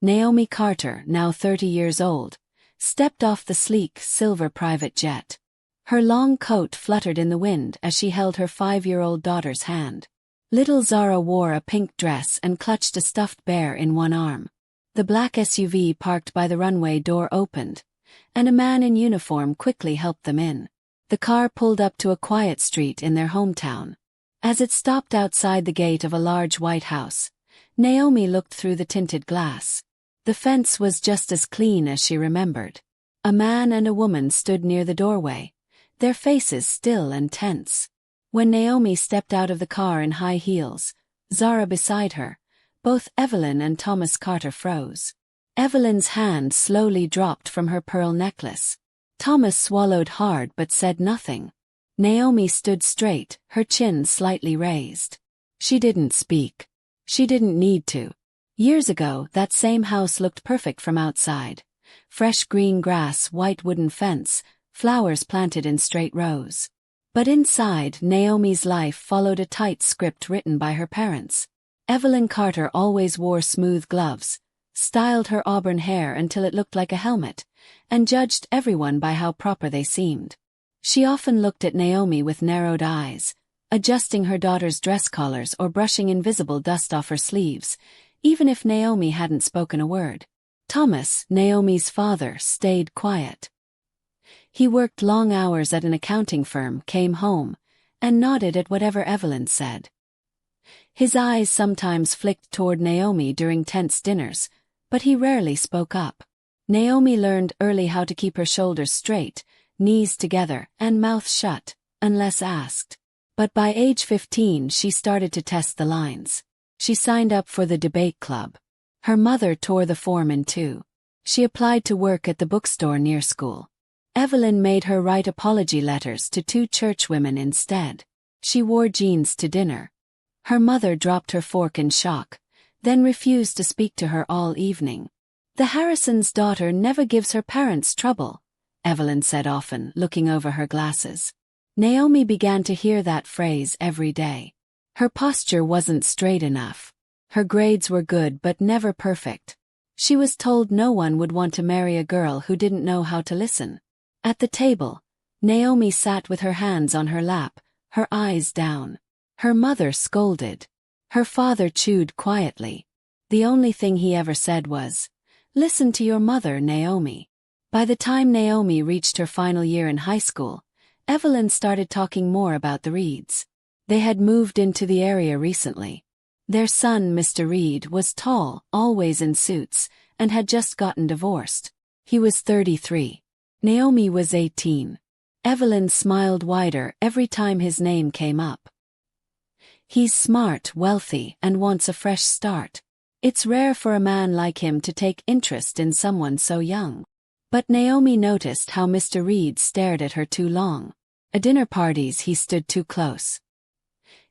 Naomi Carter, now 30 years old, stepped off the sleek, silver private jet. Her long coat fluttered in the wind as she held her 5-year-old daughter's hand. Little Zara wore a pink dress and clutched a stuffed bear in one arm. The black SUV parked by the runway door opened, and a man in uniform quickly helped them in. The car pulled up to a quiet street in their hometown. As it stopped outside the gate of a large white house, Naomi looked through the tinted glass. The fence was just as clean as she remembered. A man and a woman stood near the doorway, their faces still and tense. When Naomi stepped out of the car in high heels, Zara beside her, both Evelyn and Thomas Carter froze. Evelyn's hand slowly dropped from her pearl necklace. Thomas swallowed hard but said nothing. Naomi stood straight, her chin slightly raised. She didn't speak. She didn't need to. Years ago, that same house looked perfect from outside. Fresh green grass, white wooden fence, flowers planted in straight rows. But inside, Naomi's life followed a tight script written by her parents. Evelyn Carter always wore smooth gloves, styled her auburn hair until it looked like a helmet, and judged everyone by how proper they seemed. She often looked at Naomi with narrowed eyes, adjusting her daughter's dress collars or brushing invisible dust off her sleeves, even if Naomi hadn't spoken a word. Thomas, Naomi's father, stayed quiet. He worked long hours at an accounting firm, came home, and nodded at whatever Evelyn said. His eyes sometimes flicked toward Naomi during tense dinners, but he rarely spoke up. Naomi learned early how to keep her shoulders straight, knees together, and mouth shut, unless asked. But by age 15 she started to test the lines. She signed up for the debate club. Her mother tore the form in two. She applied to work at the bookstore near school. Evelyn made her write apology letters to 2 churchwomen instead. She wore jeans to dinner. Her mother dropped her fork in shock, then refused to speak to her all evening. "The Harrison's daughter never gives her parents trouble," Evelyn said often, looking over her glasses. Naomi began to hear that phrase every day. Her posture wasn't straight enough. Her grades were good but never perfect. She was told no one would want to marry a girl who didn't know how to listen. At the table, Naomi sat with her hands on her lap, her eyes down. Her mother scolded. Her father chewed quietly. The only thing he ever said was, "Listen to your mother, Naomi." By the time Naomi reached her final year in high school, Evelyn started talking more about the Reeds. They had moved into the area recently. Their son, Mr. Reed, was tall, always in suits, and had just gotten divorced. He was 33. Naomi was 18. Evelyn smiled wider every time his name came up. "He's smart, wealthy, and wants a fresh start. It's rare for a man like him to take interest in someone so young." But Naomi noticed how Mr. Reed stared at her too long. At dinner parties he stood too close.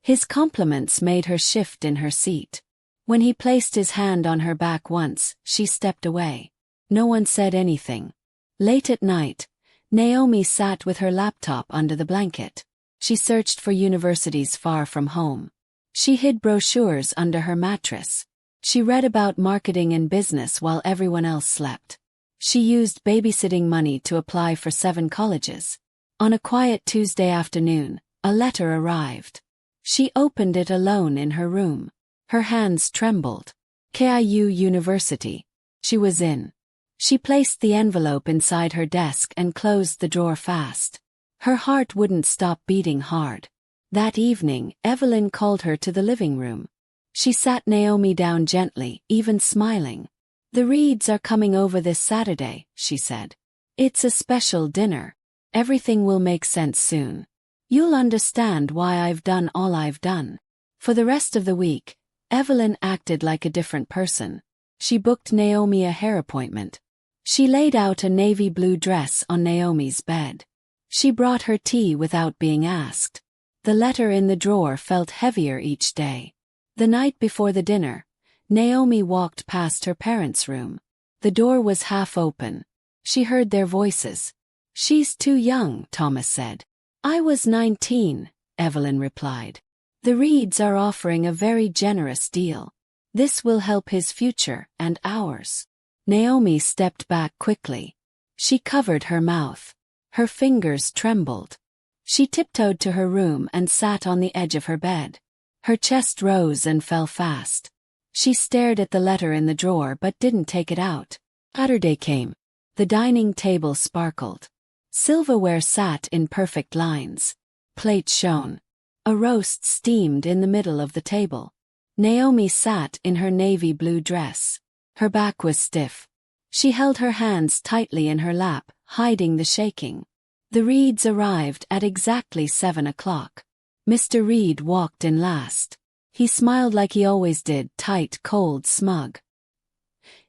His compliments made her shift in her seat. When he placed his hand on her back once, she stepped away. No one said anything. Late at night, Naomi sat with her laptop under the blanket. She searched for universities far from home. She hid brochures under her mattress. She read about marketing and business while everyone else slept. She used babysitting money to apply for 7 colleges. On a quiet Tuesday afternoon, a letter arrived. She opened it alone in her room. Her hands trembled. KIU University. She was in. She placed the envelope inside her desk and closed the drawer fast. Her heart wouldn't stop beating hard. That evening, Evelyn called her to the living room. She sat Naomi down gently, even smiling. "The Reeds are coming over this Saturday," she said. "It's a special dinner. Everything will make sense soon. You'll understand why I've done all I've done." For the rest of the week, Evelyn acted like a different person. She booked Naomi a hair appointment. She laid out a navy blue dress on Naomi's bed. She brought her tea without being asked. The letter in the drawer felt heavier each day. The night before the dinner, Naomi walked past her parents' room. The door was half open. She heard their voices. "She's too young," Thomas said. "I was 19, Evelyn replied. "The Reeds are offering a very generous deal. This will help his future and ours. Naomi stepped back quickly. She covered her mouth. Her fingers trembled. She tiptoed to her room and sat on the edge of her bed. Her chest rose and fell fast. She stared at the letter in the drawer but didn't take it out. Saturday came. The dining table sparkled. Silverware sat in perfect lines. Plates shone. A roast steamed in the middle of the table. Naomi sat in her navy blue dress. Her back was stiff. She held her hands tightly in her lap, hiding the shaking. The Reeds arrived at exactly 7 o'clock. Mr. Reed walked in last. He smiled like he always did, tight, cold, smug.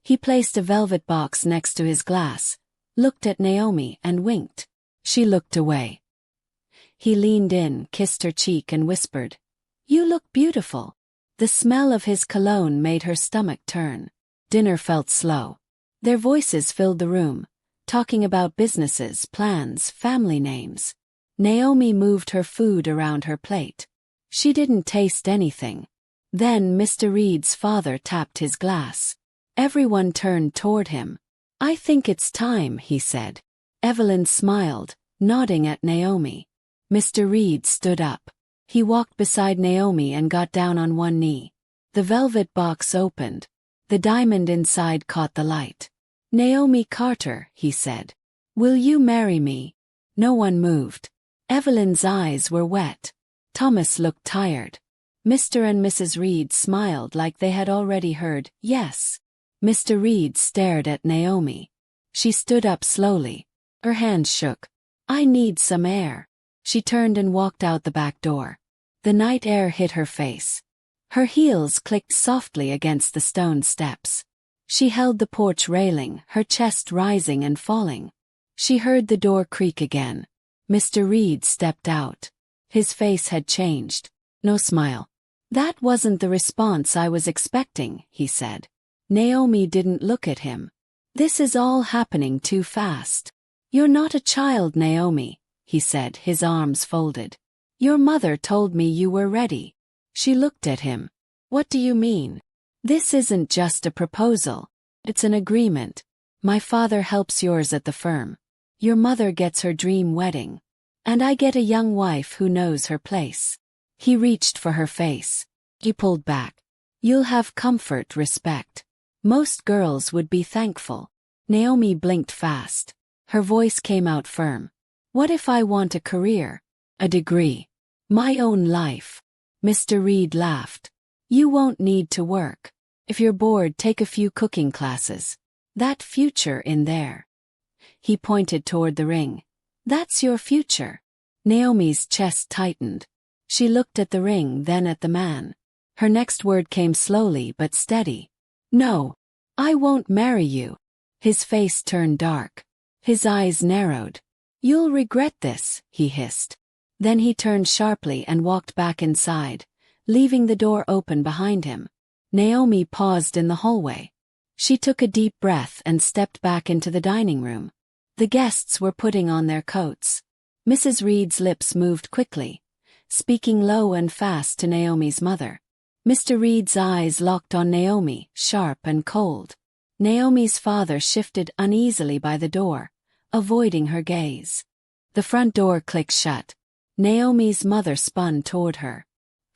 He placed a velvet box next to his glass, looked at Naomi and winked. She looked away. He leaned in, kissed her cheek and whispered, "You look beautiful." The smell of his cologne made her stomach turn. Dinner felt slow. Their voices filled the room, talking about businesses, plans, family names. Naomi moved her food around her plate. She didn't taste anything. Then Mr. Reed's father tapped his glass. Everyone turned toward him. "I think it's time," he said. Evelyn smiled, nodding at Naomi. Mr. Reed stood up. He walked beside Naomi and got down on one knee. The velvet box opened. The diamond inside caught the light. "Naomi Carter," he said. "Will you marry me?" No one moved. Evelyn's eyes were wet. Thomas looked tired. Mr. and Mrs. Reed smiled like they had already heard yes. Mr. Reed stared at Naomi. She stood up slowly. Her hands shook. "I need some air." She turned and walked out the back door. The night air hit her face. Her heels clicked softly against the stone steps. She held the porch railing, her chest rising and falling. She heard the door creak again. Mr. Reed stepped out. His face had changed. No smile. "That wasn't the response I was expecting," he said. Naomi didn't look at him. "This is all happening too fast." "You're not a child, Naomi," he said, his arms folded. "Your mother told me you were ready." She looked at him. "What do you mean?" "This isn't just a proposal. It's an agreement. My father helps yours at the firm. Your mother gets her dream wedding. And I get a young wife who knows her place." He reached for her face. He pulled back. "You'll have comfort, respect. Most girls would be thankful." Naomi blinked fast. Her voice came out firm. "What if I want a career? A degree? My own life?" Mr. Reed laughed. "You won't need to work. If you're bored, take a few cooking classes. That future in there." He pointed toward the ring. "That's your future." Naomi's chest tightened. She looked at the ring, then at the man. Her next word came slowly but steady. "No. I won't marry you." His face turned dark. His eyes narrowed. "You'll regret this," he hissed. Then he turned sharply and walked back inside, leaving the door open behind him. Naomi paused in the hallway. She took a deep breath and stepped back into the dining room. The guests were putting on their coats. Mrs. Reed's lips moved quickly, speaking low and fast to Naomi's mother. Mr. Reed's eyes locked on Naomi, sharp and cold. Naomi's father shifted uneasily by the door, avoiding her gaze. The front door clicked shut. Naomi's mother spun toward her.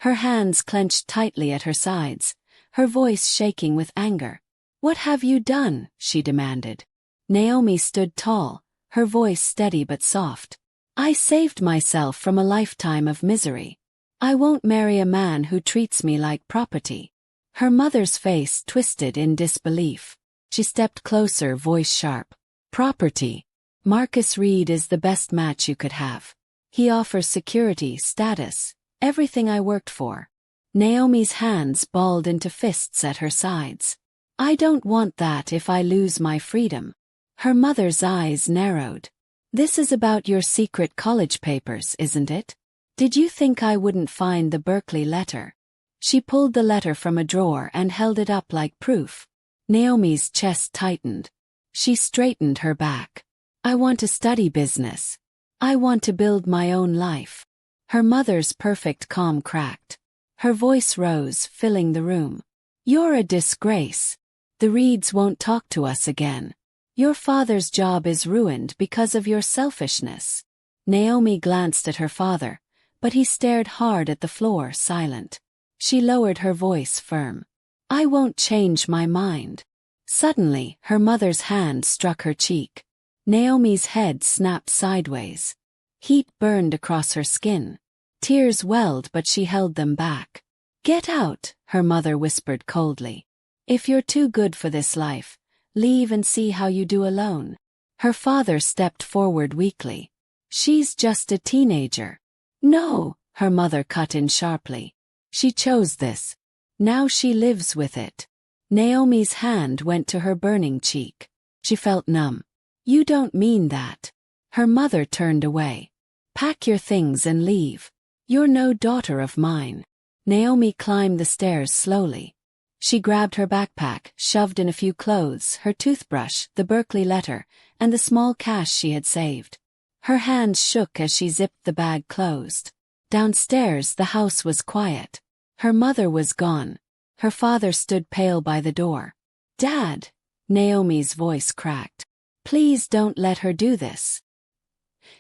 Her hands clenched tightly at her sides, her voice shaking with anger. "What have you done?" she demanded. Naomi stood tall, her voice steady but soft. "I saved myself from a lifetime of misery. I won't marry a man who treats me like property." Her mother's face twisted in disbelief. She stepped closer, voice sharp. "Property? Marcus Reed is the best match you could have. He offers security, status, everything I worked for." Naomi's hands balled into fists at her sides. "I don't want that if I lose my freedom." Her mother's eyes narrowed. "This is about your secret college papers, isn't it? Did you think I wouldn't find the Berkeley letter?" She pulled the letter from a drawer and held it up like proof. Naomi's chest tightened. She straightened her back. "I want to study business. I want to build my own life." Her mother's perfect calm cracked. Her voice rose, filling the room. "You're a disgrace. The Reeds won't talk to us again. Your father's job is ruined because of your selfishness." Naomi glanced at her father, but he stared hard at the floor, silent. She lowered her voice, firm. "I won't change my mind." Suddenly, her mother's hand struck her cheek. Naomi's head snapped sideways. Heat burned across her skin. Tears welled, but she held them back. "Get out," her mother whispered coldly. "If you're too good for this life, leave and see how you do alone." Her father stepped forward weakly. "She's just a teenager." "No," her mother cut in sharply. "She chose this. Now she lives with it." Naomi's hand went to her burning cheek. She felt numb. "You don't mean that." Her mother turned away. "Pack your things and leave. You're no daughter of mine." Naomi climbed the stairs slowly. She grabbed her backpack, shoved in a few clothes, her toothbrush, the Berkeley letter, and the small cash she had saved. Her hands shook as she zipped the bag closed. Downstairs, the house was quiet. Her mother was gone. Her father stood pale by the door. "Dad," Naomi's voice cracked. "Please don't let her do this."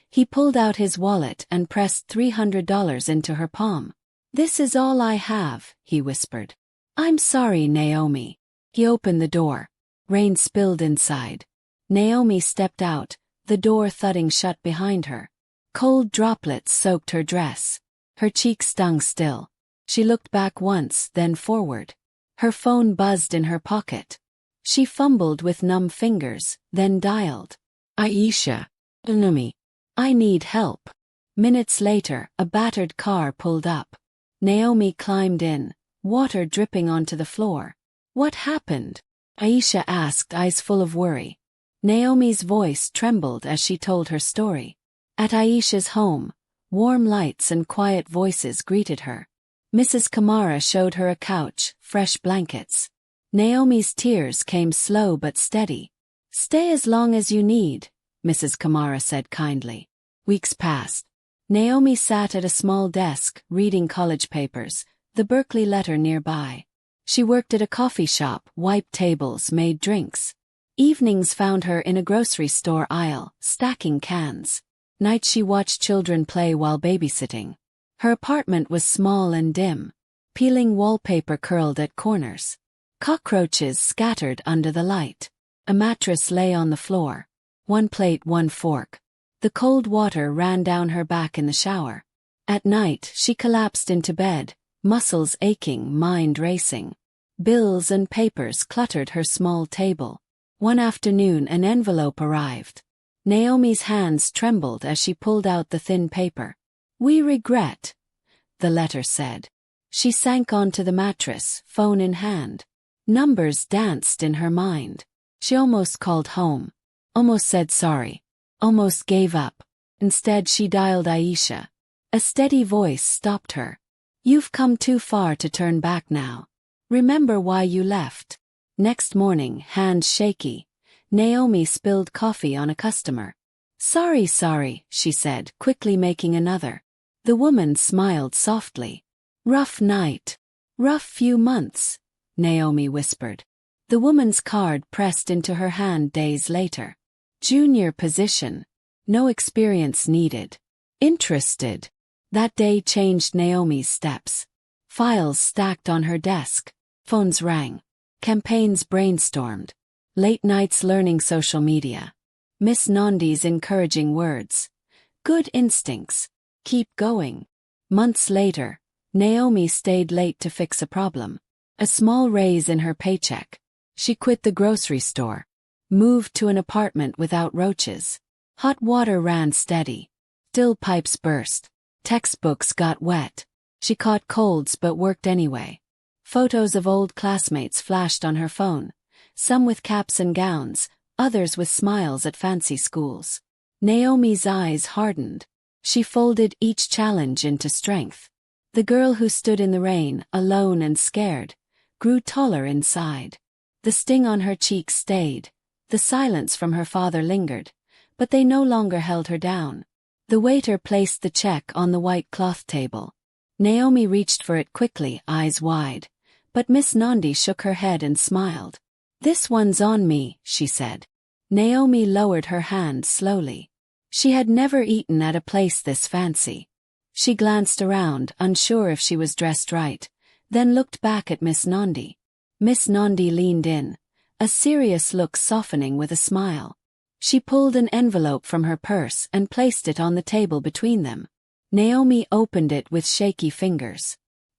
He pulled out his wallet and pressed $300 into her palm. "This is all I have," he whispered. "I'm sorry, Naomi." He opened the door. Rain spilled inside. Naomi stepped out, the door thudding shut behind her. Cold droplets soaked her dress. Her cheeks stung still. She looked back once, then forward. Her phone buzzed in her pocket. She fumbled with numb fingers, then dialed. "Aisha. Naomi. I need help." Minutes later, a battered car pulled up. Naomi climbed in, water dripping onto the floor. "What happened?" Aisha asked, eyes full of worry. Naomi's voice trembled as she told her story. At Aisha's home, warm lights and quiet voices greeted her. Mrs. Kamara showed her a couch, fresh blankets. Naomi's tears came slow but steady. "Stay as long as you need," Mrs. Kamara said kindly. Weeks passed. Naomi sat at a small desk, reading college papers, the Berkeley letter nearby. She worked at a coffee shop, wiped tables, made drinks. Evenings found her in a grocery store aisle, stacking cans. Nights she watched children play while babysitting. Her apartment was small and dim. Peeling wallpaper curled at corners. Cockroaches scattered under the light. A mattress lay on the floor. One plate, one fork. The cold water ran down her back in the shower. At night, she collapsed into bed, muscles aching, mind racing. Bills and papers cluttered her small table. One afternoon, an envelope arrived. Naomi's hands trembled as she pulled out the thin paper. "We regret," the letter said. She sank onto the mattress, phone in hand. Numbers danced in her mind. She almost called home. Almost said sorry. Almost gave up. Instead, she dialed Aisha. A steady voice stopped her. "You've come too far to turn back now. Remember why you left." Next morning, hands shaky, Naomi spilled coffee on a customer. Sorry, she said, quickly making another. The woman smiled softly. "Rough night. Rough few months," Naomi whispered. The woman's card pressed into her hand days later. Junior position. No experience needed. Interested. That day changed Naomi's steps. Files stacked on her desk. Phones rang. Campaigns brainstormed. Late nights learning social media. Miss Nandi's encouraging words. "Good instincts. Keep going." Months later, Naomi stayed late to fix a problem. A small raise in her paycheck. She quit the grocery store. Moved to an apartment without roaches. Hot water ran steady. Still pipes burst. Textbooks got wet. She caught colds but worked anyway. Photos of old classmates flashed on her phone. Some with caps and gowns, others with smiles at fancy schools. Naomi's eyes hardened. She folded each challenge into strength. The girl who stood in the rain, alone and scared, grew taller inside. The sting on her cheek stayed. The silence from her father lingered, but they no longer held her down. The waiter placed the check on the white cloth table. Naomi reached for it quickly, eyes wide. But Miss Nandi shook her head and smiled. "This one's on me," she said. Naomi lowered her hand slowly. She had never eaten at a place this fancy. She glanced around, unsure if she was dressed right, then looked back at Miss Nandi. Miss Nandi leaned in, a serious look softening with a smile. She pulled an envelope from her purse and placed it on the table between them. Naomi opened it with shaky fingers.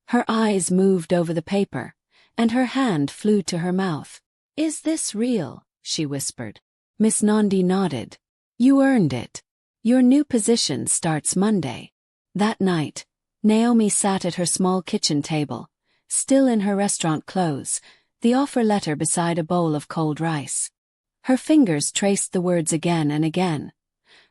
Her eyes moved over the paper, and her hand flew to her mouth. "Is this real?" she whispered. Miss Nandi nodded. "You earned it. Your new position starts Monday." That night, Naomi sat at her small kitchen table, still in her restaurant clothes, the offer letter beside a bowl of cold rice. Her fingers traced the words again and again.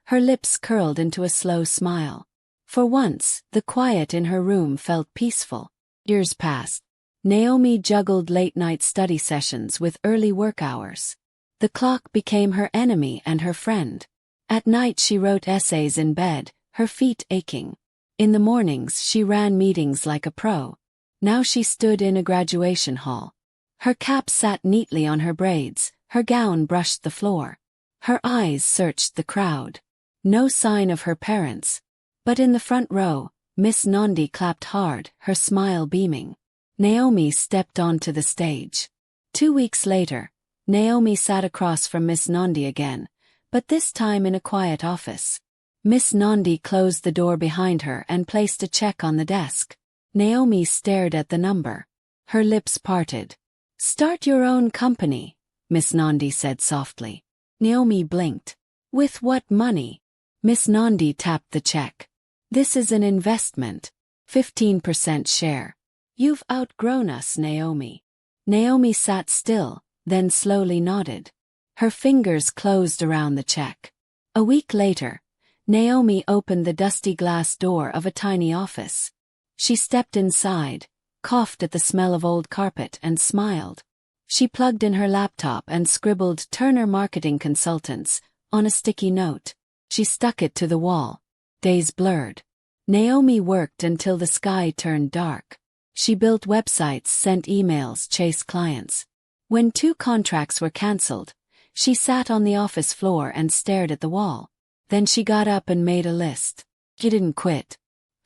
Her lips curled into a slow smile. For once, the quiet in her room felt peaceful. Years passed. Naomi juggled late-night study sessions with early work hours. The clock became her enemy and her friend. At night she wrote essays in bed, her feet aching. In the mornings she ran meetings like a pro. Now she stood in a graduation hall. Her cap sat neatly on her braids, her gown brushed the floor. Her eyes searched the crowd. No sign of her parents. But in the front row, Miss Nandi clapped hard, her smile beaming. Naomi stepped onto the stage. 2 weeks later, Naomi sat across from Miss Nandi again, but this time in a quiet office. Miss Nandi closed the door behind her and placed a check on the desk. Naomi stared at the number. Her lips parted. "Start your own company," Miss Nandi said softly. Naomi blinked. "With what money?" Miss Nandi tapped the check. "This is an investment. 15% share. You've outgrown us, Naomi." Naomi sat still, then slowly nodded. Her fingers closed around the check. A week later, Naomi opened the dusty glass door of a tiny office. She stepped inside, coughed at the smell of old carpet and smiled. She plugged in her laptop and scribbled "Turner Marketing Consultants" on a sticky note. She stuck it to the wall. Days blurred. Naomi worked until the sky turned dark. She built websites, sent emails, chased clients. When 2 contracts were cancelled, she sat on the office floor and stared at the wall. Then she got up and made a list. She didn't quit.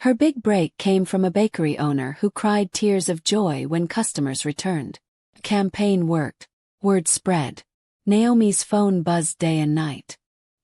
Her big break came from a bakery owner who cried tears of joy when customers returned. The campaign worked. Word spread. Naomi's phone buzzed day and night.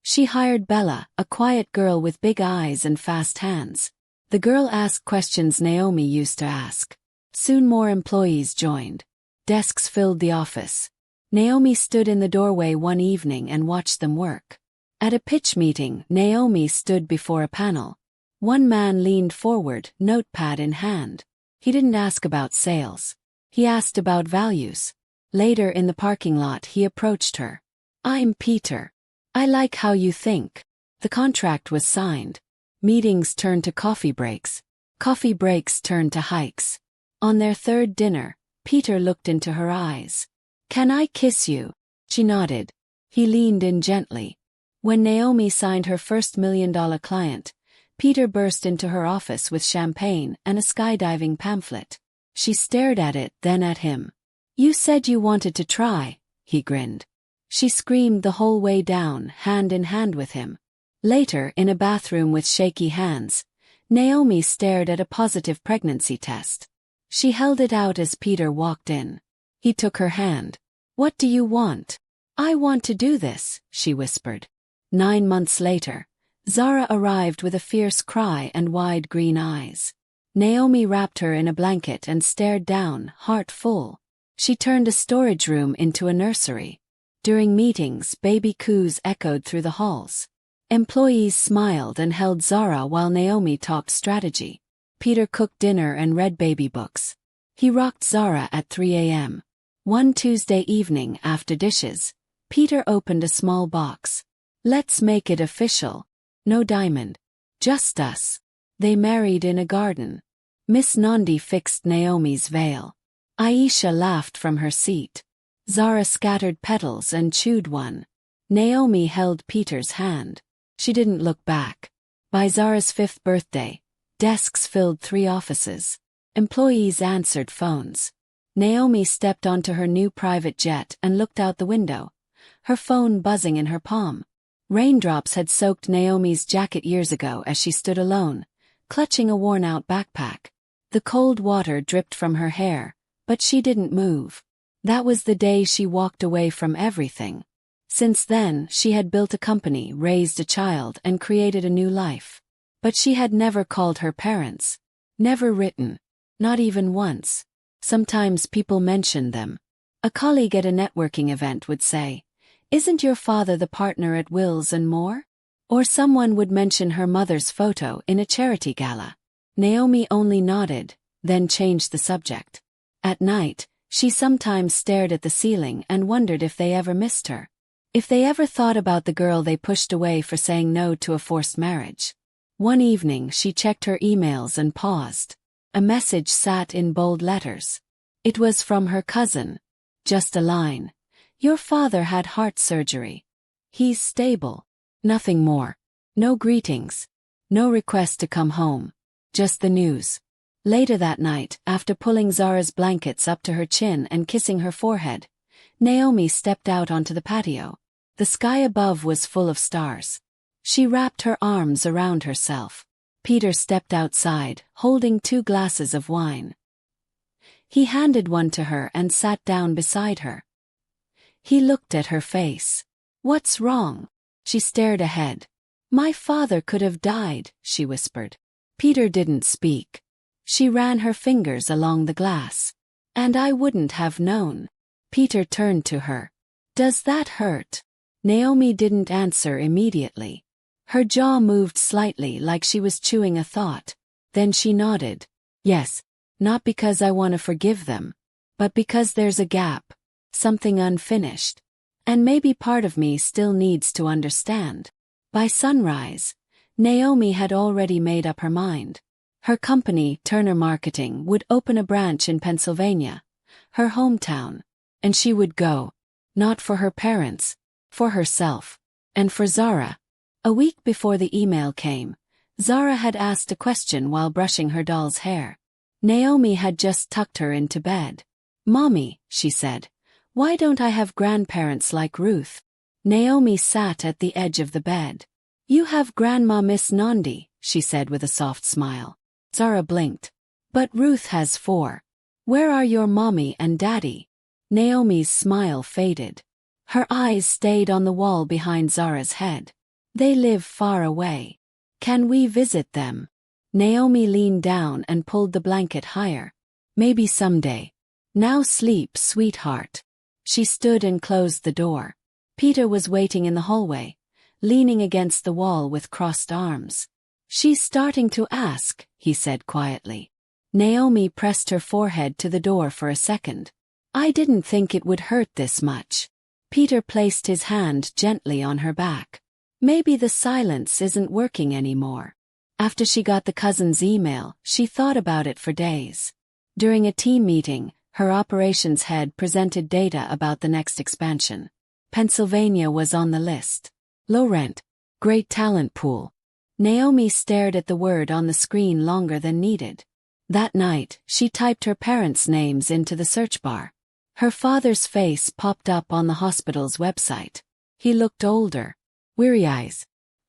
She hired Bella, a quiet girl with big eyes and fast hands. The girl asked questions Naomi used to ask. Soon more employees joined. Desks filled the office. Naomi stood in the doorway one evening and watched them work. At a pitch meeting, Naomi stood before a panel. One man leaned forward, notepad in hand. He didn't ask about sales. He asked about values. Later in the parking lot he approached her. "I'm Peter. I like how you think." The contract was signed. Meetings turned to coffee breaks. Coffee breaks turned to hikes. On their third dinner, Peter looked into her eyes. "Can I kiss you?" She nodded. He leaned in gently. When Naomi signed her first $1 million client, Peter burst into her office with champagne and a skydiving pamphlet. She stared at it, then at him. "You said you wanted to try," he grinned. She screamed the whole way down, hand in hand with him. Later, in a bathroom with shaky hands, Naomi stared at a positive pregnancy test. She held it out as Peter walked in. He took her hand. "What do you want?" "I want to do this," she whispered. 9 months later, Zara arrived with a fierce cry and wide green eyes. Naomi wrapped her in a blanket and stared down, heart full. She turned a storage room into a nursery. During meetings, baby coos echoed through the halls. Employees smiled and held Zara while Naomi talked strategy. Peter cooked dinner and read baby books. He rocked Zara at 3 a.m. One Tuesday evening after dishes, Peter opened a small box. "Let's make it official. No diamond. Just us." They married in a garden. Miss Nandi fixed Naomi's veil. Aisha laughed from her seat. Zara scattered petals and chewed one. Naomi held Peter's hand. She didn't look back. By Zara's 5th birthday, desks filled 3 offices. Employees answered phones. Naomi stepped onto her new private jet and looked out the window, her phone buzzing in her palm. Raindrops had soaked Naomi's jacket years ago as she stood alone, clutching a worn-out backpack. The cold water dripped from her hair, but she didn't move. That was the day she walked away from everything. Since then, she had built a company, raised a child, and created a new life. But she had never called her parents. Never written. Not even once. Sometimes people mentioned them. A colleague at a networking event would say, "Isn't your father the partner at Wills and Moore?" Or someone would mention her mother's photo in a charity gala. Naomi only nodded, then changed the subject. At night, she sometimes stared at the ceiling and wondered if they ever missed her. If they ever thought about the girl they pushed away for saying no to a forced marriage. One evening she checked her emails and paused. A message sat in bold letters. It was from her cousin. Just a line. "Your father had heart surgery. He's stable." Nothing more. No greetings. No request to come home. Just the news. Later that night, after pulling Zara's blankets up to her chin and kissing her forehead, Naomi stepped out onto the patio. The sky above was full of stars. She wrapped her arms around herself. Peter stepped outside, holding 2 glasses of wine. He handed one to her and sat down beside her. He looked at her face. "What's wrong?" She stared ahead. "My father could have died," she whispered. Peter didn't speak. She ran her fingers along the glass. "And I wouldn't have known." Peter turned to her. "Does that hurt?" Naomi didn't answer immediately. Her jaw moved slightly like she was chewing a thought. Then she nodded. "Yes, not because I want to forgive them, but because there's a gap, something unfinished. And maybe part of me still needs to understand." By sunrise, Naomi had already made up her mind. Her company, Turner Marketing, would open a branch in Pennsylvania, her hometown, and she would go. Not for her parents, for herself. And for Zara. A week before the email came, Zara had asked a question while brushing her doll's hair. Naomi had just tucked her into bed. "Mommy," she said, "why don't I have grandparents like Ruth?" Naomi sat at the edge of the bed. "You have Grandma Miss Nandi," she said with a soft smile. Zara blinked. "But Ruth has 4. Where are your mommy and daddy?" Naomi's smile faded. Her eyes stayed on the wall behind Zara's head. "They live far away. Can we visit them?" Naomi leaned down and pulled the blanket higher. "Maybe someday. Now sleep, sweetheart." She stood and closed the door. Peter was waiting in the hallway, leaning against the wall with crossed arms. "She's starting to ask," he said quietly. Naomi pressed her forehead to the door for a second. "I didn't think it would hurt this much." Peter placed his hand gently on her back. "Maybe the silence isn't working anymore." After she got the cousin's email, she thought about it for days. During a team meeting, her operations head presented data about the next expansion. Pennsylvania was on the list. Low rent. Great talent pool. Naomi stared at the word on the screen longer than needed. That night, she typed her parents' names into the search bar. Her father's face popped up on the hospital's website. He looked older. Weary eyes.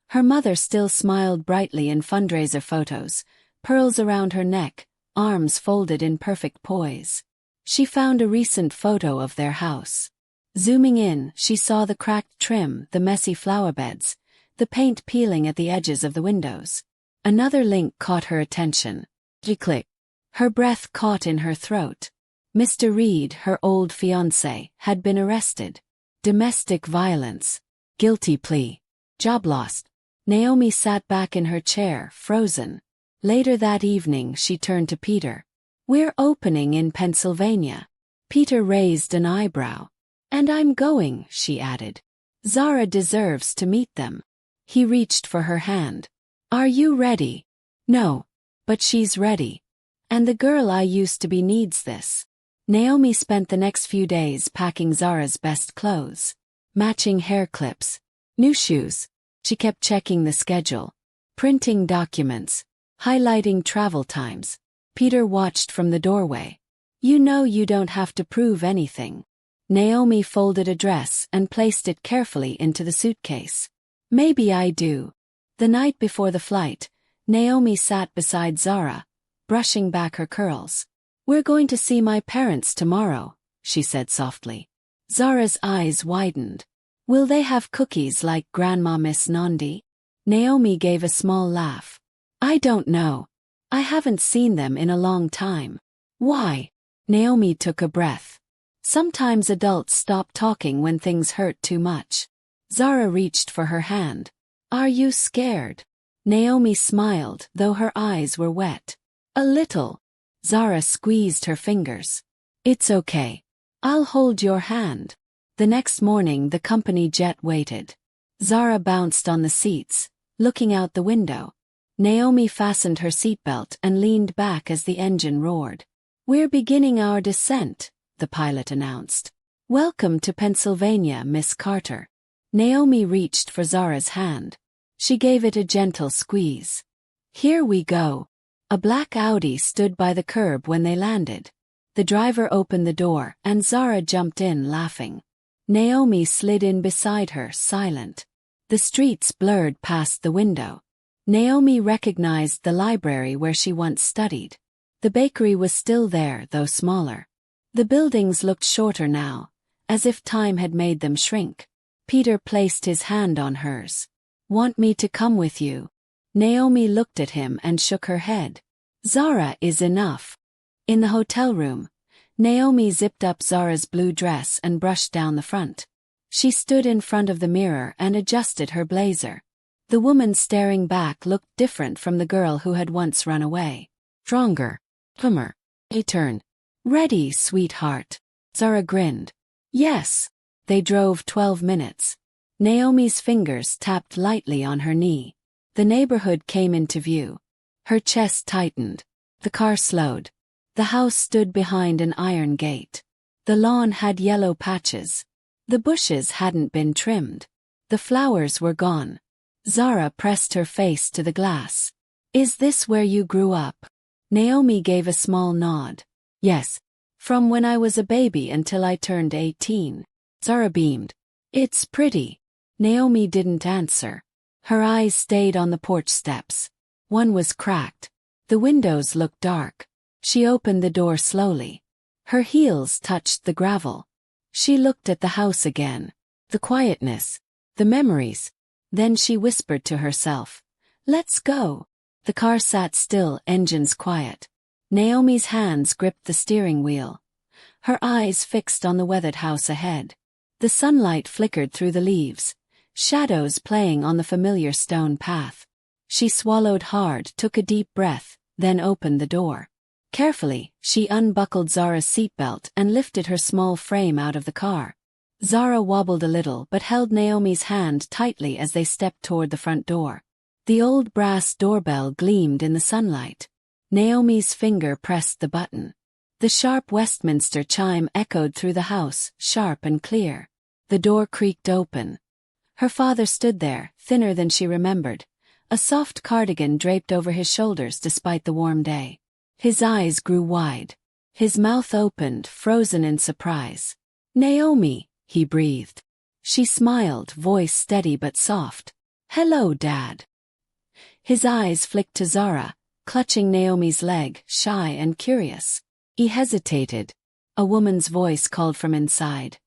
Her mother still smiled brightly in fundraiser photos, pearls around her neck, arms folded in perfect poise. She found a recent photo of their house. Zooming in, she saw the cracked trim, the messy flower beds, the paint peeling at the edges of the windows. Another link caught her attention. She clicked. Her breath caught in her throat. Mr. Reed, her old fiancé, had been arrested. Domestic violence. Guilty plea. Job lost. Naomi sat back in her chair, frozen. Later that evening she turned to Peter. "We're opening in Pennsylvania." Peter raised an eyebrow. "And I'm going," she added. "Zara deserves to meet them." He reached for her hand. "Are you ready?" "No. But she's ready. And the girl I used to be needs this." Naomi spent the next few days packing Zara's best clothes. Matching hair clips. New shoes. She kept checking the schedule. Printing documents. Highlighting travel times. Peter watched from the doorway. You know you don't have to prove anything. Naomi folded a dress and placed it carefully into the suitcase. Maybe I do. The night before the flight, Naomi sat beside Zara, brushing back her curls. We're going to see my parents tomorrow, she said softly. Zara's eyes widened. Will they have cookies like Grandma Miss Nandi? Naomi gave a small laugh. I don't know. I haven't seen them in a long time. Why? Naomi took a breath. Sometimes adults stop talking when things hurt too much. Zara reached for her hand. Are you scared? Naomi smiled, though her eyes were wet. A little. Zara squeezed her fingers. It's okay. I'll hold your hand. The next morning the company jet waited. Zara bounced on the seats, looking out the window. Naomi fastened her seatbelt and leaned back as the engine roared. We're beginning our descent, the pilot announced. Welcome to Pennsylvania, Miss Carter. Naomi reached for Zara's hand. She gave it a gentle squeeze. Here we go. A black Audi stood by the curb when they landed. The driver opened the door and Zara jumped in laughing. Naomi slid in beside her, silent. The streets blurred past the window. Naomi recognized the library where she once studied. The bakery was still there, though smaller. The buildings looked shorter now, as if time had made them shrink. Peter placed his hand on hers. Want me to come with you? Naomi looked at him and shook her head. Zara is enough. In the hotel room, Naomi zipped up Zara's blue dress and brushed down the front. She stood in front of the mirror and adjusted her blazer. The woman staring back looked different from the girl who had once run away. Stronger. Plumber. A turn. Ready, sweetheart. Zara grinned. Yes. They drove 12 minutes. Naomi's fingers tapped lightly on her knee. The neighborhood came into view. Her chest tightened. The car slowed. The house stood behind an iron gate. The lawn had yellow patches. The bushes hadn't been trimmed. The flowers were gone. Zara pressed her face to the glass. Is this where you grew up? Naomi gave a small nod. Yes. From when I was a baby until I turned 18. Zara beamed. It's pretty. Naomi didn't answer. Her eyes stayed on the porch steps. One was cracked. The windows looked dark. She opened the door slowly. Her heels touched the gravel. She looked at the house again. The quietness. The memories. Then she whispered to herself. Let's go. The car sat still, engines quiet. Naomi's hands gripped the steering wheel. Her eyes fixed on the weathered house ahead. The sunlight flickered through the leaves, shadows playing on the familiar stone path. She swallowed hard, took a deep breath, then opened the door. Carefully, she unbuckled Zara's seatbelt and lifted her small frame out of the car. Zara wobbled a little but held Naomi's hand tightly as they stepped toward the front door. The old brass doorbell gleamed in the sunlight. Naomi's finger pressed the button. The sharp Westminster chime echoed through the house, sharp and clear. The door creaked open. Her father stood there, thinner than she remembered, a soft cardigan draped over his shoulders despite the warm day. His eyes grew wide. His mouth opened, frozen in surprise. Naomi, he breathed. She smiled, voice steady but soft. Hello, Dad. His eyes flicked to Zara, clutching Naomi's leg, shy and curious. He hesitated. A woman's voice called from inside.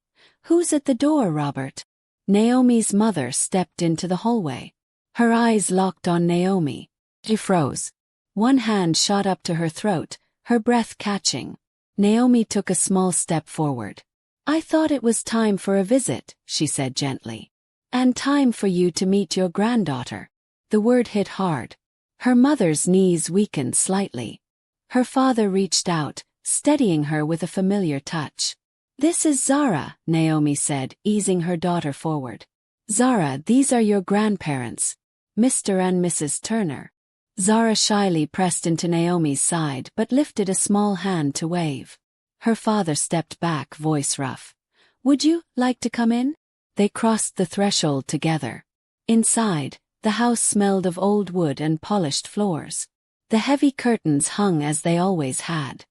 Who's at the door, Robert? Naomi's mother stepped into the hallway. Her eyes locked on Naomi. She froze. One hand shot up to her throat, her breath catching. Naomi took a small step forward. I thought it was time for a visit, she said gently. And time for you to meet your granddaughter. The word hit hard. Her mother's knees weakened slightly. Her father reached out, steadying her with a familiar touch. This is Zara, Naomi said, easing her daughter forward. Zara, these are your grandparents, Mr. and Mrs. Turner. Zara shyly pressed into Naomi's side but lifted a small hand to wave. Her father stepped back, voice rough. Would you like to come in? They crossed the threshold together. Inside, the house smelled of old wood and polished floors. The heavy curtains hung as they always had.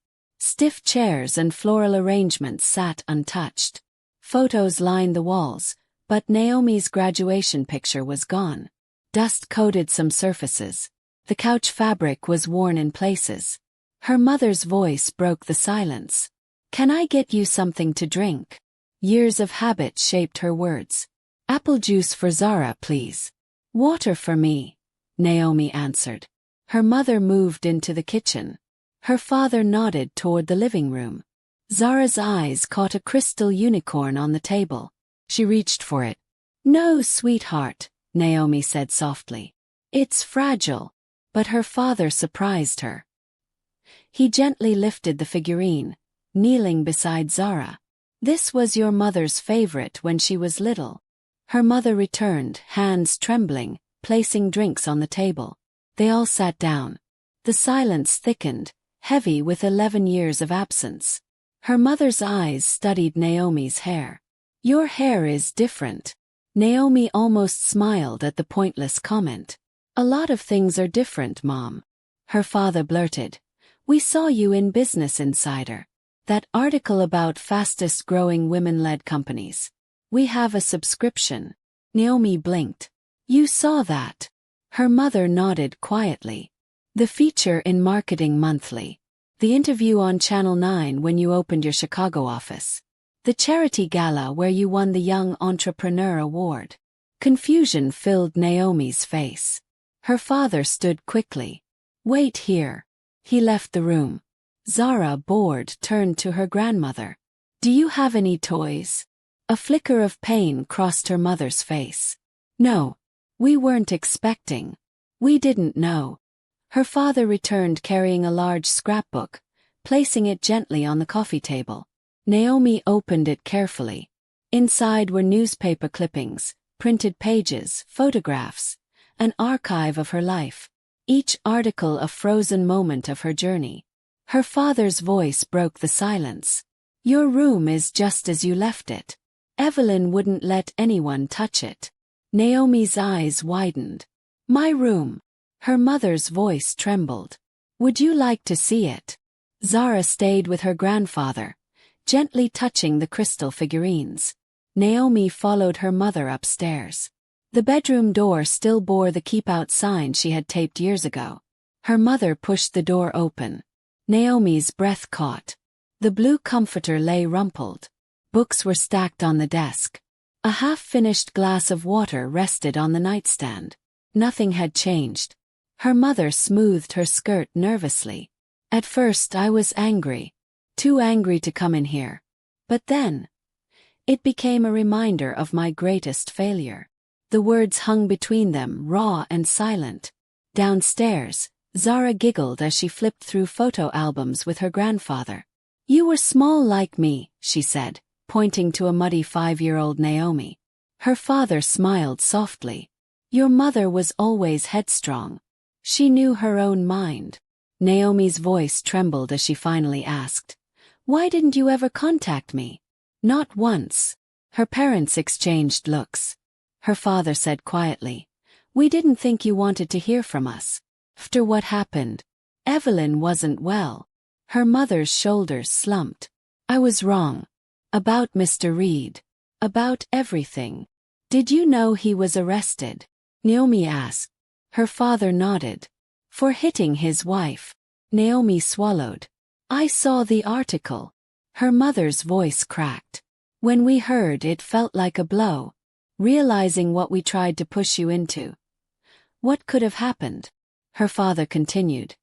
Stiff chairs and floral arrangements sat untouched. Photos lined the walls, but Naomi's graduation picture was gone. Dust coated some surfaces. The couch fabric was worn in places. Her mother's voice broke the silence. "Can I get you something to drink?" Years of habit shaped her words. "Apple juice for Zara, please." "Water for me," Naomi answered. Her mother moved into the kitchen. Her father nodded toward the living room. Zara's eyes caught a crystal unicorn on the table. She reached for it. "No, sweetheart," Naomi said softly. "It's fragile." But her father surprised her. He gently lifted the figurine, kneeling beside Zara. "This was your mother's favorite when she was little." Her mother returned, hands trembling, placing drinks on the table. They all sat down. The silence thickened, heavy with 11 years of absence. Her mother's eyes studied Naomi's hair. "Your hair is different." Naomi almost smiled at the pointless comment. "A lot of things are different, Mom." Her father blurted. "We saw you in Business Insider. That article about fastest-growing women-led companies. We have a subscription." Naomi blinked. "You saw that?" Her mother nodded quietly. "The feature in Marketing Monthly. The interview on Channel 9 when you opened your Chicago office. The charity gala where you won the Young Entrepreneur Award." Confusion filled Naomi's face. Her father stood quickly. "Wait here." He left the room. Zara, bored, turned to her grandmother. "Do you have any toys?" A flicker of pain crossed her mother's face. "No. We weren't expecting. We didn't know." Her father returned carrying a large scrapbook, placing it gently on the coffee table. Naomi opened it carefully. Inside were newspaper clippings, printed pages, photographs, an archive of her life. Each article a frozen moment of her journey. Her father's voice broke the silence. "Your room is just as you left it. Evelyn wouldn't let anyone touch it." Naomi's eyes widened. "My room." Her mother's voice trembled. "Would you like to see it?" Zara stayed with her grandfather, gently touching the crystal figurines. Naomi followed her mother upstairs. The bedroom door still bore the keep out sign she had taped years ago. Her mother pushed the door open. Naomi's breath caught. The blue comforter lay rumpled. Books were stacked on the desk. A half-finished glass of water rested on the nightstand. Nothing had changed. Her mother smoothed her skirt nervously. "At first I was angry. Too angry to come in here. But then, it became a reminder of my greatest failure." The words hung between them, raw and silent. Downstairs, Zara giggled as she flipped through photo albums with her grandfather. "You were small like me," she said, pointing to a muddy 5-year-old Naomi. Her father smiled softly. "Your mother was always headstrong. She knew her own mind." Naomi's voice trembled as she finally asked, "Why didn't you ever contact me?" "Not once." Her parents exchanged looks. Her father said quietly, "We didn't think you wanted to hear from us. After what happened, Evelyn wasn't well." Her mother's shoulders slumped. "I was wrong. About Mr. Reed. About everything." "Did you know he was arrested?" Naomi asked. Her father nodded. "For hitting his wife." Naomi swallowed. "I saw the article." Her mother's voice cracked. "When we heard, it felt like a blow. Realizing what we tried to push you into. What could have happened?" Her father continued.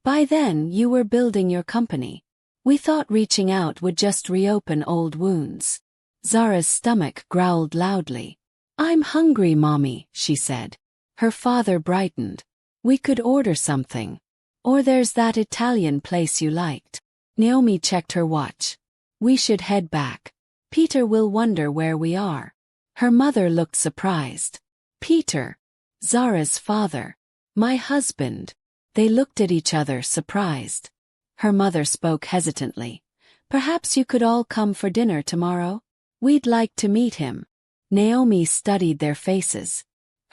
"By then you were building your company. We thought reaching out would just reopen old wounds." Zara's stomach growled loudly. "I'm hungry, Mommy," she said. Her father brightened. "We could order something. Or there's that Italian place you liked." Naomi checked her watch. "We should head back. Peter will wonder where we are." Her mother looked surprised. "Peter? Zara's father. My husband." They looked at each other, surprised. Her mother spoke hesitantly. "Perhaps you could all come for dinner tomorrow? We'd like to meet him." Naomi studied their faces.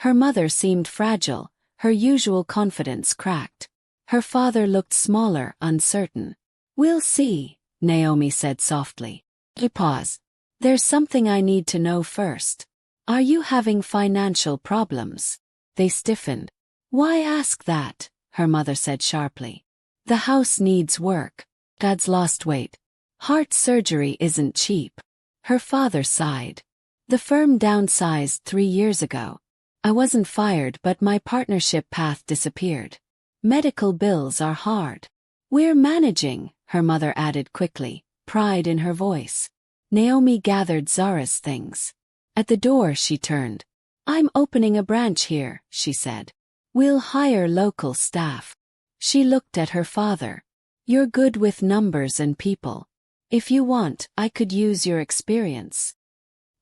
Her mother seemed fragile, her usual confidence cracked. Her father looked smaller, uncertain. We'll see, Naomi said softly. Pause. There's something I need to know first. Are you having financial problems? They stiffened. Why ask that? Her mother said sharply. The house needs work. Dad's lost weight. Heart surgery isn't cheap. Her father sighed. The firm downsized 3 years ago. I wasn't fired, but my partnership path disappeared. Medical bills are hard. We're managing, her mother added quickly, pride in her voice. Naomi gathered Zara's things. At the door she turned. I'm opening a branch here, she said. We'll hire local staff. She looked at her father. You're good with numbers and people. If you want, I could use your experience.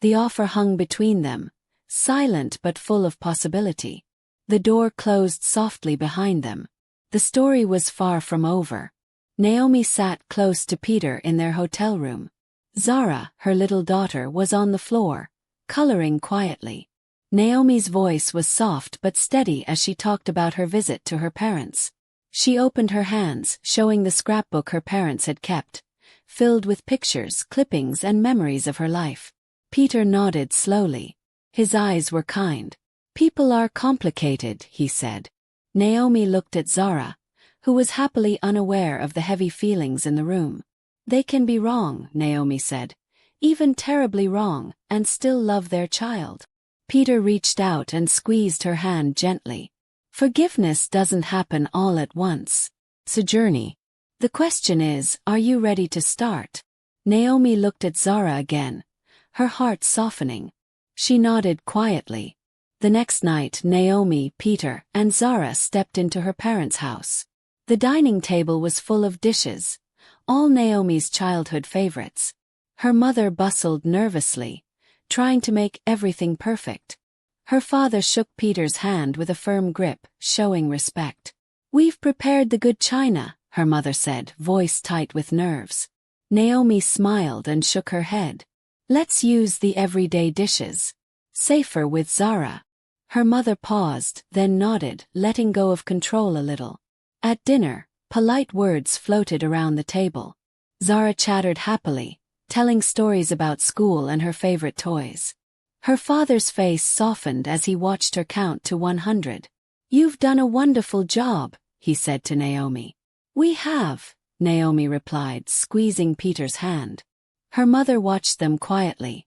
The offer hung between them, silent but full of possibility. The door closed softly behind them. The story was far from over. Naomi sat close to Peter in their hotel room. Zara, her little daughter, was on the floor, coloring quietly. Naomi's voice was soft but steady as she talked about her visit to her parents. She opened her hands, showing the scrapbook her parents had kept, filled with pictures, clippings, and memories of her life. Peter nodded slowly. His eyes were kind. People are complicated, he said. Naomi looked at Zara, who was happily unaware of the heavy feelings in the room. They can be wrong, Naomi said, even terribly wrong, and still love their child. Peter reached out and squeezed her hand gently. Forgiveness doesn't happen all at once. It's a journey. The question is, are you ready to start? Naomi looked at Zara again, her heart softening. She nodded quietly. The next night, Naomi, Peter, and Zara stepped into her parents' house. The dining table was full of dishes, all Naomi's childhood favorites. Her mother bustled nervously, trying to make everything perfect. Her father shook Peter's hand with a firm grip, showing respect. We've prepared the good china, her mother said, voice tight with nerves. Naomi smiled and shook her head. Let's use the everyday dishes. Safer with Zara. Her mother paused, then nodded, letting go of control a little. At dinner, polite words floated around the table. Zara chattered happily, telling stories about school and her favorite toys. Her father's face softened as he watched her count to 100. You've done a wonderful job, he said to Naomi. We have, Naomi replied, squeezing Peter's hand. Her mother watched them quietly,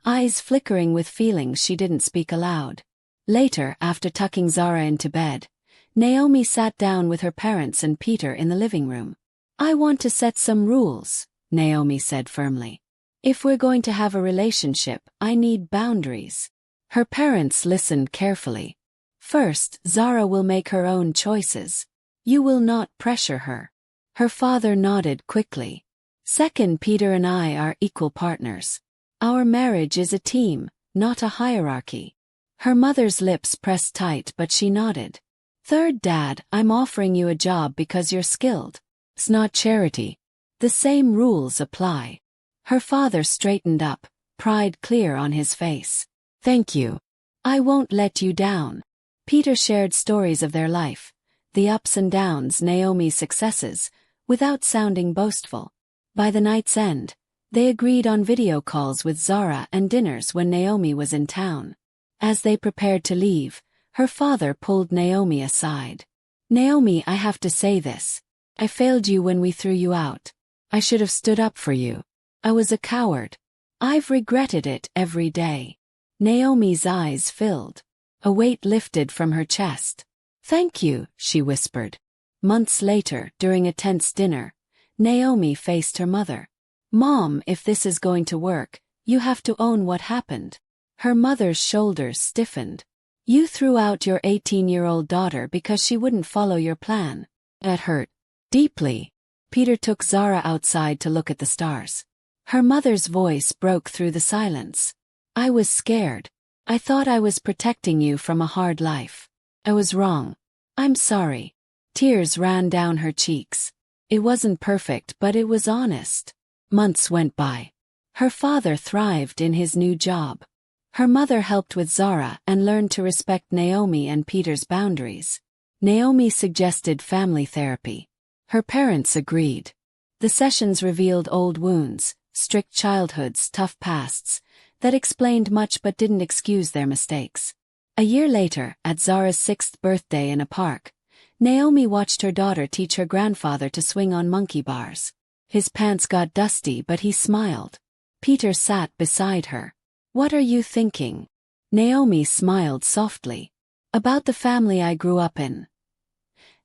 eyes flickering with feelings she didn't speak aloud. Later, after tucking Zara into bed, Naomi sat down with her parents and Peter in the living room. I want to set some rules, Naomi said firmly. If we're going to have a relationship, I need boundaries. Her parents listened carefully. First, Zara will make her own choices. You will not pressure her. Her father nodded quickly. Second, Peter and I are equal partners. Our marriage is a team, not a hierarchy. Her mother's lips pressed tight, but she nodded. Third, Dad, I'm offering you a job because you're skilled. It's not charity. The same rules apply. Her father straightened up, pride clear on his face. Thank you. I won't let you down. Peter shared stories of their life, the ups and downs, Naomi's successes, without sounding boastful. By the night's end, they agreed on video calls with Zara and dinners when Naomi was in town. As they prepared to leave, her father pulled Naomi aside. Naomi, I have to say this. I failed you when we threw you out. I should have stood up for you. I was a coward. I've regretted it every day. Naomi's eyes filled. A weight lifted from her chest. Thank you, she whispered. Months later, during a tense dinner, Naomi faced her mother. Mom, if this is going to work, you have to own what happened. Her mother's shoulders stiffened. You threw out your 18-year-old daughter because she wouldn't follow your plan. That hurt. Deeply. Peter took Zara outside to look at the stars. Her mother's voice broke through the silence. I was scared. I thought I was protecting you from a hard life. I was wrong. I'm sorry. Tears ran down her cheeks. It wasn't perfect, but it was honest. Months went by. Her father thrived in his new job. Her mother helped with Zara and learned to respect Naomi and Peter's boundaries. Naomi suggested family therapy. Her parents agreed. The sessions revealed old wounds, strict childhoods, tough pasts, that explained much but didn't excuse their mistakes. A year later, at Zara's 6th birthday in a park, Naomi watched her daughter teach her grandfather to swing on monkey bars. His pants got dusty but he smiled. Peter sat beside her. "What are you thinking?" Naomi smiled softly. "About the family I grew up in.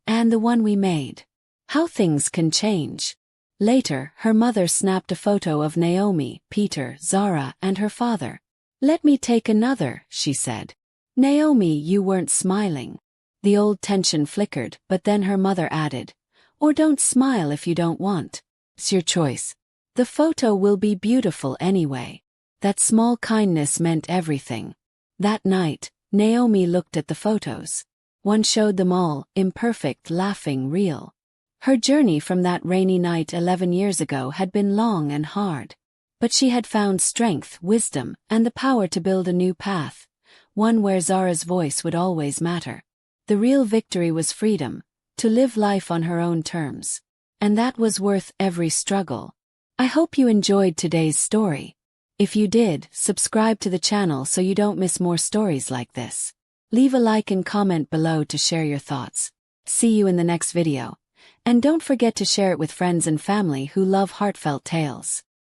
And the one we made. How things can change." Later, her mother snapped a photo of Naomi, Peter, Zara, and her father. "Let me take another," she said. "Naomi, you weren't smiling." The old tension flickered, but then her mother added, "Or don't smile if you don't want. It's your choice. The photo will be beautiful anyway." That small kindness meant everything. That night, Naomi looked at the photos. One showed them all, imperfect, laughing, real. Her journey from that rainy night 11 years ago had been long and hard. But she had found strength, wisdom, and the power to build a new path, one where Zara's voice would always matter. The real victory was freedom, to live life on her own terms. And that was worth every struggle. I hope you enjoyed today's story. If you did, subscribe to the channel so you don't miss more stories like this. Leave a like and comment below to share your thoughts. See you in the next video. And don't forget to share it with friends and family who love heartfelt tales.